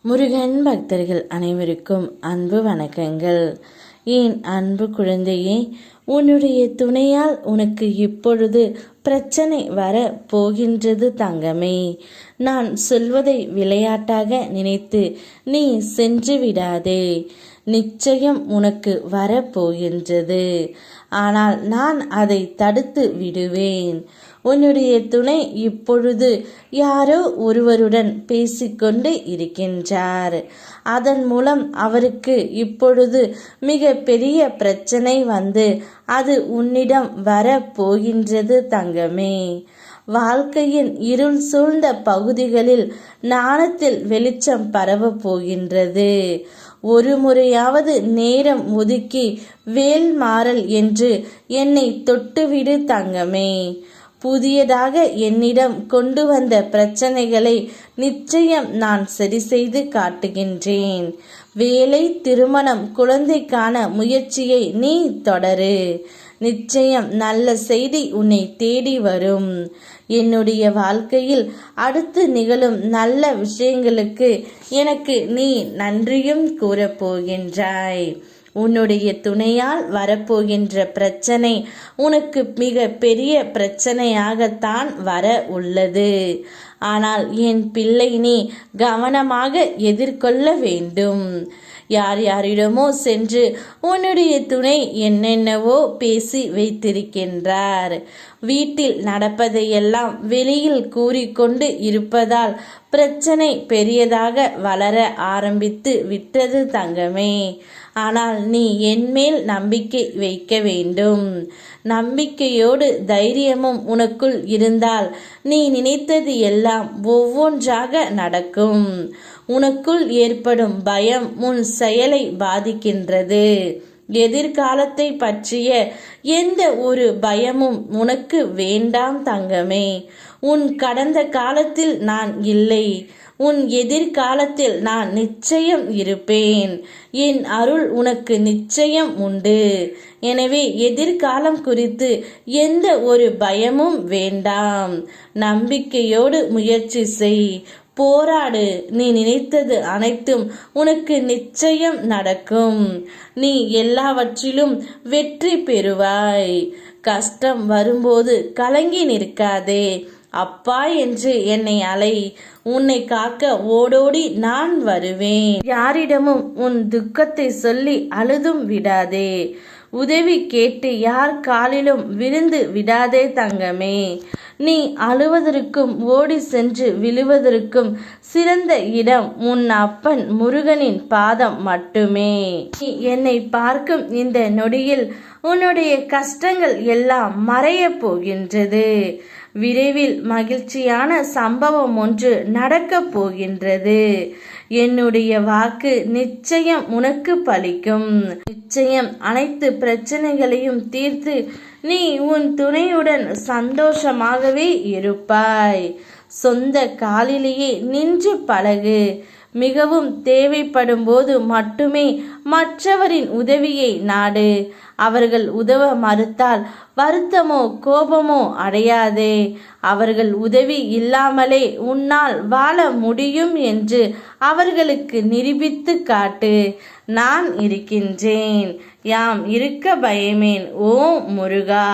முருகன் பக்தர்கள் அனைவருக்கும் அன்பு வணக்கங்கள். என் அன்பு குழந்தையே, உன்னுடைய துணையால் உனக்கு இப்பொழுது பிரச்சனை வர போகின்றது தங்கமே. நான் சொல்வதை விளையாட்டாக நினைத்து நீ சென்று விடாதே. நிச்சயம் உனக்கு வரப்போகின்றது. ஆனால் நான் அதை தடுத்து விடுவேன். உன்னுடைய துணை இப்பொழுது யாரோ ஒருவருடன் பேசிக்கொண்டு இருக்கின்றார். அதன் மூலம் அவருக்கு இப்பொழுது மிக பெரிய பிரச்சனை வந்து அது உன்னிடம் வர போகின்றது தங்கமே. வாழ்க்கையின் இருள் சூழ்ந்த பகுதிகளில் ஞானத்தில் வெளிச்சம் பரவ போகின்றது. ஒரு முறையாவது நேரம் ஒதுக்கி வேல்மாறல் என்று என்னை தொட்டுவிடு தங்கமே. புதியதாக என்னிடம் கொண்டு வந்த பிரச்சனைகளை நிச்சயம் நான் சரி செய்து காட்டுகின்றேன். வேலை, திருமணம், குழந்தைக்கான முயற்சியை நீ தொடரு. நிச்சயம் நல்ல செய்தி உன்னை தேடி வரும். என்னுடைய வாழ்க்கையில் அடுத்து நிகழும் நல்ல விஷயங்களுக்கு எனக்கு நீ நன்றியும் கூறப்போகின்றாய். உன்னுடைய துணையால் வரப்போகின்ற பிரச்சனை உனக்கு மிக பெரிய பிரச்சனையாகத்தான் வர உள்ளது. ஆனால் என் பிள்ளை, நீ கவனமாக எதிர்கொள்ள வேண்டும். யார் யாரிடமோ சென்று உன்னுடைய துணை என்னென்னவோ பேசி வைத்திருக்கின்றார். வீட்டில் நடப்பதையெல்லாம் வெளியில் கூறிக்கொண்டு இருப்பதால் பிரச்சனை பெரியதாக வளர ஆரம்பித்து விட்டது தங்கமே. ஆனால் நீ என்மேல் நம்பிக்கை வைக்க வேண்டும். நம்பிக்கையோடு தைரியமும் உனக்குள் இருந்தால் நீ நினைத்தது எல்லாம் ஒவ்வொன்றாக நடக்கும். உனக்குள் ஏற்படும் பயம் உன் செயலை பாதிக்கின்றது. எதிர்காலத்தை பற்றிய எந்த ஒரு பயமும் உனக்கு வேண்டாம் தங்கமே. உன் கடந்த காலத்தில் நான் இல்லை, உன் எதிர்காலத்தில் நான் நிச்சயம் இருப்பேன். என் அருள் உனக்கு நிச்சயம் உண்டு. எனவே எதிர்காலம் குறித்து எந்த ஒரு பயமும் வேண்டாம். நம்பிக்கையோடு முயற்சி செய், போராடு. நீ நினைத்தது அனைத்தும் உனக்கு நிச்சயம் நடக்கும். நீ எல்லாவற்றிலும் வெற்றி பெறுவாய். கஷ்டம் வரும்போது கலங்கி நிற்காதே. அப்பா என்று என்னை அலை. உன்னை காக்க ஓடோடி நான் வருவேன். யாரிடமும் உன் துக்கத்தை சொல்லி அழுதும் விடாதே. உதவி கேட்டு யார் காலிலும் விழுந்து விடாதே தங்கமே. நீ அழுவதற்கும் ஓடி சென்று விழுவதற்கும் சிறந்த இடம் உன் அப்பன் முருகனின் பாதம் மட்டுமே. நீ என்னை பார்க்கும் இந்த நொடியில் உன்னுடைய கஷ்டங்கள் எல்லாம் மறைய போகின்றது. விரைவில் மகிழ்ச்சியான சம்பவம் ஒன்று நடக்கப் போகின்றது. என்னுடைய வாக்கு நிச்சயம் உனக்கு பலிக்கும். நிச்சயம் அனைத்து பிரச்சனைகளையும் தீர்த்து நீ உன் துணையுடன் சந்தோஷமாகவே இருப்பாய். சொந்த காலிலேயே நின்று பழகு. மிகவும் தேவைப்படும் போது மட்டுமே மற்றவரின் உதவியை நாடு. அவர்கள் உதவ மறுத்தால் வருத்தமோ கோபமோ அடையாதே. அவர்கள் உதவி இல்லாமலே உன்னால் வாழ முடியும் என்று அவர்களுக்கு நிரூபித்து காட்டு. நான் இருக்கின்றேன். யாம் இருக்க பயமேன். ஓம் முருகா.